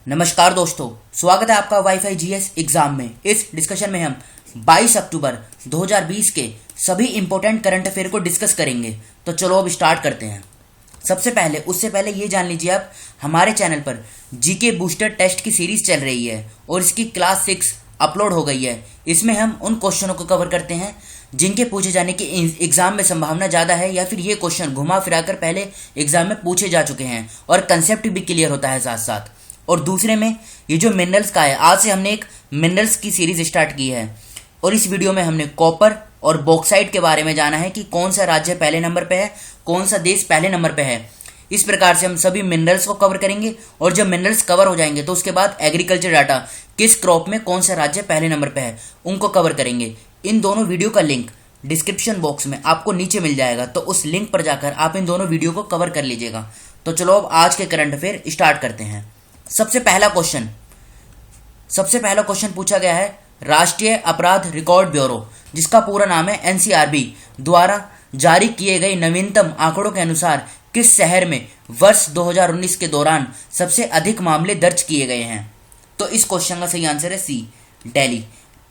नमस्कार दोस्तों, स्वागत है आपका वाईफाई जीएस एग्जाम में। इस डिस्कशन में हम 22 अक्टूबर 2020 के सभी इंपॉर्टेंट करंट अफेयर को डिस्कस करेंगे। तो चलो अब स्टार्ट करते हैं। उससे पहले ये जान लीजिए, आप हमारे चैनल पर जीके बूस्टर टेस्ट की सीरीज चल रही है और इसकी क्लास 6 अपलोड हो गई है। इसमें हम उन क्वेश्चनों को कवर करते हैं जिनके पूछे जाने की एग्जाम में संभावना ज़्यादा है, या फिर ये क्वेश्चन घुमा फिराकर पहले एग्जाम में पूछे जा चुके हैं और कंसेप्ट भी क्लियर होता है साथ साथ। और दूसरे में ये जो मिनरल्स का है, आज से हमने एक मिनरल्स की सीरीज स्टार्ट की है और इस वीडियो में हमने कॉपर और बॉक्साइट के बारे में जाना है कि कौन सा राज्य पहले नंबर पे है, कौन सा देश पहले नंबर पे है। इस प्रकार से हम सभी मिनरल्स को कवर करेंगे और जब मिनरल्स कवर हो जाएंगे तो उसके बाद एग्रीकल्चर डाटा, किस क्रॉप में कौन सा राज्य पहले नंबर पे है, उनको कवर करेंगे। इन दोनों वीडियो का लिंक डिस्क्रिप्शन बॉक्स में आपको नीचे मिल जाएगा, तो उस लिंक पर जाकर आप इन दोनों वीडियो को कवर कर लीजिएगा। तो चलो अब आज के करंट अफेयर स्टार्ट करते हैं। सबसे पहला क्वेश्चन पूछा गया है राष्ट्रीय अपराध रिकॉर्ड ब्यूरो, जिसका पूरा नाम है एनसीआरबी, द्वारा जारी किए गए नवीनतम आंकड़ों के अनुसार किस शहर में वर्ष 2019 के दौरान सबसे अधिक मामले दर्ज किए गए हैं। तो इस क्वेश्चन का सही आंसर है सी, दिल्ली।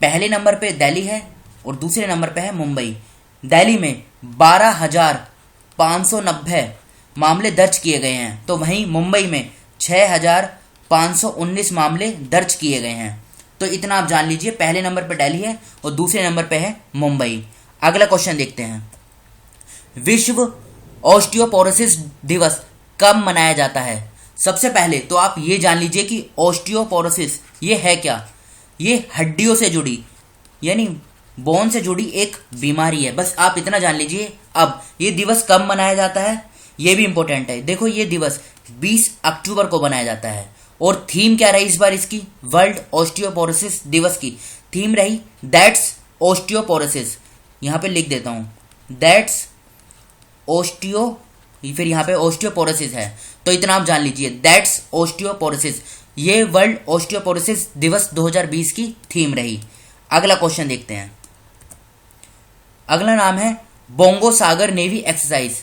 पहले नंबर पे दिल्ली है और दूसरे नंबर पे है मुंबई। दिल्ली में 12,590 मामले दर्ज किए गए हैं, तो वहीं मुंबई में 6,519 मामले दर्ज किए गए हैं। तो इतना आप जान लीजिए, पहले नंबर पर दिल्ली है और दूसरे नंबर पे है मुंबई। अगला क्वेश्चन देखते हैं। विश्व ऑस्टियोपोरोसिस दिवस कब मनाया जाता है। सबसे पहले तो आप ये जान लीजिए कि ऑस्टियोपोरोसिस ये है क्या। ये हड्डियों से जुड़ी यानी बोन से जुड़ी एक बीमारी है, बस आप इतना जान लीजिए। अब ये दिवस कब मनाया जाता है ये भी इंपॉर्टेंट है। देखो, ये दिवस 20 अक्टूबर को मनाया जाता है और थीम क्या रही इस बार इसकी, वर्ल्ड ऑस्टियोपोरोसिस दिवस की थीम रही दैट्स ऑस्टियोपोरोसिस। यहाँ पे लिख देता हूँ, दैट्स ऑस्टियो, फिर यहाँ पे ऑस्टियोपोरोसिस है, तो इतना आप जान लीजिए, दैट्स ऑस्टियोपोरोसिस। ये वर्ल्ड ऑस्टियोपोरोसिस दिवस 2020 की थीम रही। अगला क्वेश्चन देखते हैं। अगला नाम है bongo Sagar navy exercise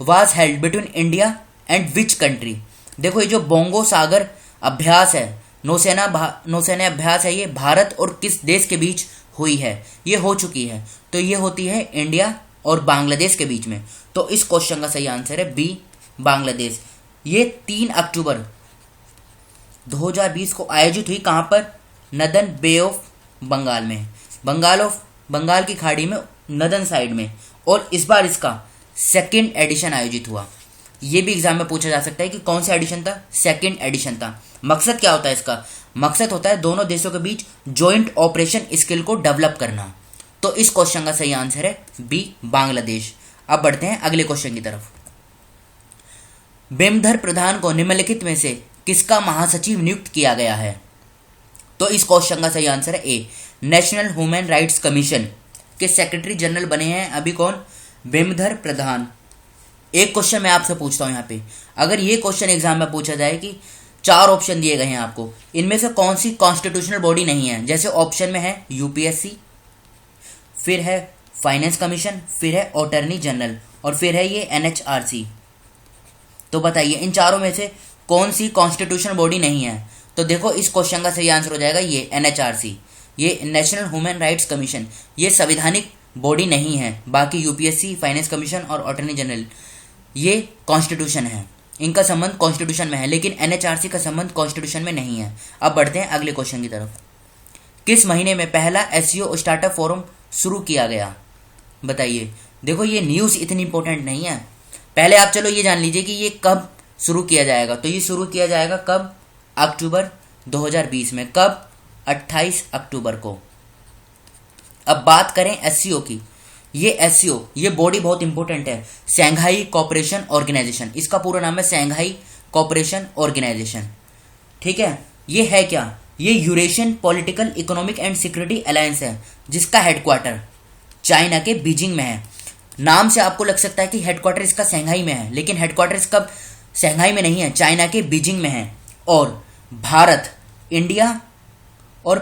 was held between India and which country. देखो, ये जो बोंगो सागर अभ्यास है, नौसेना अभ्यास है, ये भारत और किस देश के बीच हुई है। ये हो चुकी है, तो ये होती है इंडिया और बांग्लादेश के बीच में। तो इस क्वेश्चन का सही आंसर है बी, बांग्लादेश। ये 3 अक्टूबर 2020 को आयोजित हुई, कहाँ पर, नदन बे ऑफ बंगाल में, बंगाल की खाड़ी में, नदन साइड में। और इस बार इसका सेकेंड एडिशन आयोजित हुआ। ये भी एग्जाम में पूछा जा सकता है कि कौन सा एडिशन था, सेकेंड एडिशन था। मकसद क्या होता है इसका, मकसद होता है दोनों देशों के बीच जॉइंट ऑपरेशन स्किल को डेवलप करना। तो इस क्वेश्चन का सही आंसर है बी, बांग्लादेश। अब बढ़ते हैं अगले क्वेश्चन की तरफ। बेमधर प्रधान को निम्नलिखित में से किसका महासचिव नियुक्त किया गया है। तो इस क्वेश्चन का सही आंसर है ए, नेशनल ह्यूमन राइट्स कमीशन के सेक्रेटरी जनरल बने हैं अभी कौन, बेमधर प्रधान। एक क्वेश्चन मैं आपसे पूछता हूं यहाँ पे, अगर ये क्वेश्चन एग्जाम में पूछा जाए कि 4 ऑप्शन दिए गए हैं आपको, इनमें से कौन सी कॉन्स्टिट्यूशनल बॉडी नहीं है, जैसे ऑप्शन में है यूपीएससी, फिर है फाइनेंस कमीशन, फिर है अटॉर्नी जनरल और फिर है ये एनएचआरसी। तो बताइए इन चारों में से कौन सी कॉन्स्टिट्यूशनल बॉडी नहीं है। तो देखो, इस क्वेश्चन का सही आंसर हो जाएगा ये एनएचआरसी, ये नेशनल ह्यूमन राइट्स कमीशन। ये संवैधानिक बॉडी नहीं है, बाकी यूपीएससी, फाइनेंस कमीशन और अटॉर्नी जनरल ये कॉन्स्टिट्यूशन है, इनका संबंध कॉन्स्टिट्यूशन में है, लेकिन एनएचआरसी का संबंध कॉन्स्टिट्यूशन में नहीं है। अब बढ़ते हैं अगले क्वेश्चन की तरफ। किस महीने में पहला एससीओ स्टार्टअप फोरम शुरू किया गया, बताइए। देखो, ये न्यूज़ इतनी इंपॉर्टेंट नहीं है, पहले आप चलो ये जान लीजिए कि ये कब शुरू किया जाएगा। तो ये शुरू किया जाएगा कब, अक्टूबर 2020 में। कब, 28 अक्टूबर को। अब बात करें एससीओ की, ये एससीओ ये बॉडी बहुत इंपॉर्टेंट है, शंघाई कोऑपरेशन ऑर्गेनाइजेशन। इसका पूरा नाम है शंघाई कोऑपरेशन ऑर्गेनाइजेशन, ठीक है। ये है क्या, ये Eurasian political economic and security alliance है, जिसका हेडक्वार्टर चाइना के बीजिंग में है। नाम से आपको लग सकता है कि हेडक्वार्टर इसका शंघाई में है, लेकिन हेडक्वार्टर इसका शंघाई में नहीं है, चाइना के बीजिंग में है। और भारत, इंडिया और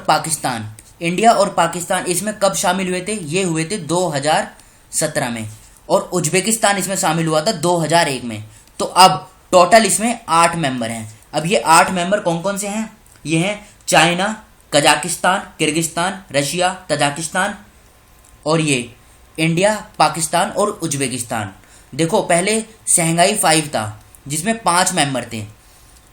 पाकिस्तान इसमें कब शामिल हुए थे, ये हुए थे 2017 में, और उज्बेकिस्तान इसमें शामिल हुआ था 2001 में। तो अब टोटल इसमें 8 मेंबर हैं। अब ये 8 मेंबर कौन कौन से हैं? ये हैं China, Kazakhstan, Kyrgyzstan, Russia, Tajikistan और ये इंडिया, पाकिस्तान और उज्बेकिस्तान। देखो पहले शंघाई 5 था जिसमें 5 मेंबर थे,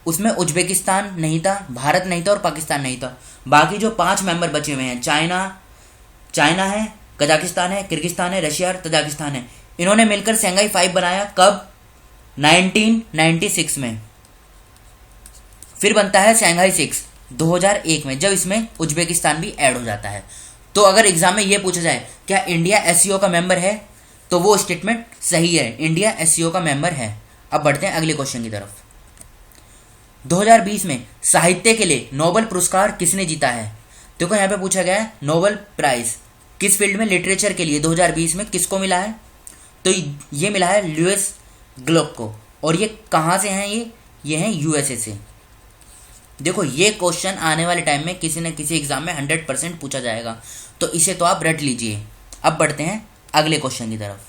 उसमें उज्बेकिस्तान नहीं था, भारत नहीं था और पाकिस्तान नहीं था। बाकी जो 5 मेंबर बचे हुए हैं चाइना है, कजाकिस्तान है, किर्गिस्तान है, रशिया और तजाकिस्तान है। इन्होंने मिलकर शंघाई 5 बनाया। कब? 1996 में। फिर बनता है शंघाई 6 2001 में, जब इसमें उज्बेकिस्तान भी ऐड हो जाता है। तो अगर एग्जाम में ये पूछा जाए क्या इंडिया एससीओ का मेंबर है, तो वो स्टेटमेंट सही है, इंडिया एससीओ का मेंबर है। अब बढ़ते हैं अगले क्वेश्चन की तरफ। 2020 में साहित्य के लिए नोबेल पुरस्कार किसने जीता है? देखो यहाँ पे पूछा गया है नोबेल प्राइज किस फील्ड में, लिटरेचर के लिए 2020 में किसको मिला है? तो ये मिला है लुइस ग्लुक को। और ये कहाँ से हैं? ये हैं यूएसए से। देखो ये क्वेश्चन आने वाले टाइम में किसी न किसी एग्जाम में 100% पूछा जाएगा, तो इसे तो आप रट लीजिए। अब बढ़ते हैं अगले क्वेश्चन की तरफ।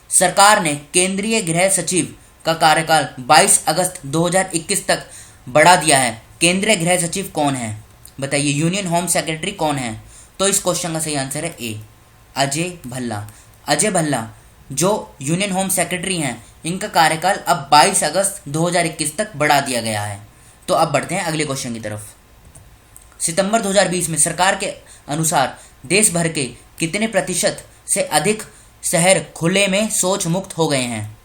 सरकार ने केंद्रीय गृह सचिव का कार्यकाल 22 अगस्त 2021 तक बढ़ा दिया है। केंद्रीय गृह सचिव कौन है? बताइए, यूनियन होम सेक्रेटरी कौन है? तो इस क्वेश्चन का सही आंसर है ए, अजय भल्ला। अजय भल्ला जो यूनियन होम सेक्रेटरी हैं, इनका कार्यकाल अब 22 अगस्त 2021 तक बढ़ा दिया गया है। तो अब बढ़ते हैं अगले क्वेश्चन की तरफ। सितंबर 2020 में सरकार के अनुसार देश भर के कितने प्रतिशत से अधिक शहर खुले में शौच मुक्त हो गए हैं?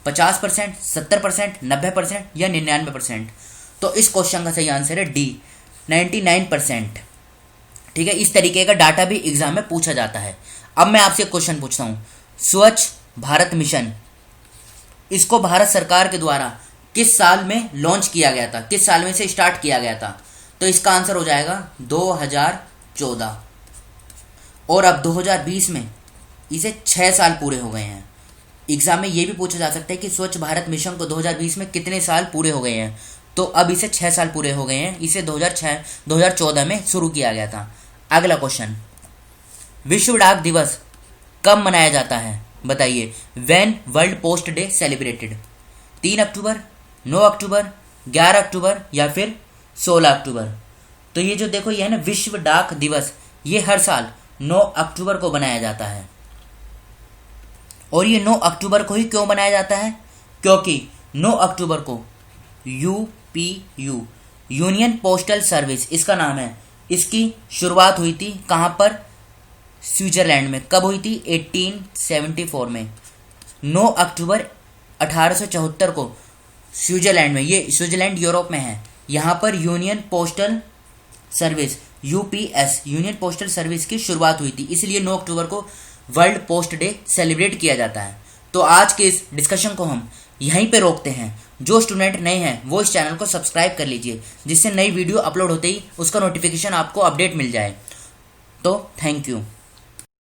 50%, 70%, 90% या 99%? तो इस क्वेश्चन का सही आंसर है डी, 99%। ठीक है, इस तरीके का डाटा भी एग्जाम में पूछा जाता है। अब मैं आपसे एक क्वेश्चन पूछता हूँ, स्वच्छ भारत मिशन, इसको भारत सरकार के द्वारा किस साल में लॉन्च किया गया था, किस साल में से स्टार्ट किया गया था? तो इसका आंसर हो जाएगा 2014। और अब 2020 में इसे 6 साल पूरे हो गए हैं। एग्जाम में ये भी पूछा जा सकता है कि स्वच्छ भारत मिशन को 2020 में कितने साल पूरे हो गए हैं? तो अब इसे 6 साल पूरे हो गए हैं। इसे 2014 में शुरू किया गया था। अगला क्वेश्चन, विश्व डाक दिवस कब मनाया जाता है? बताइए, when world post day celebrated? 3 अक्टूबर, 9 अक्टूबर, 11 अक्टूबर या फिर 16 अक्टूबर? तो ये जो देखो ये है ना विश्व डाक दिवस, ये हर साल 9 अक्टूबर को बनाया जाता है। और ये 9 अक्टूबर को ही क्यों बनाया जाता है? क्योंकि 9 अक्टूबर को यूपीयू, यूनियन पोस्टल सर्विस इसका नाम है, इसकी शुरुआत हुई थी कहाँ पर? स्विट्जरलैंड में। कब हुई थी? 1874 में। 9 अक्टूबर 1874 को स्विट्जरलैंड में, ये स्विट्जरलैंड यूरोप में है, यहाँ पर union postal service UPS, union postal service की शुरुआत हुई थी। इसलिए 9 अक्टूबर को वर्ल्ड पोस्ट डे सेलिब्रेट किया जाता है। तो आज के इस डिस्कशन को हम यहीं पे रोकते हैं। जो स्टूडेंट नए हैं वो इस चैनल को सब्सक्राइब कर लीजिए, जिससे नई वीडियो अपलोड होते ही उसका नोटिफिकेशन आपको अपडेट मिल जाए। तो थैंक यू।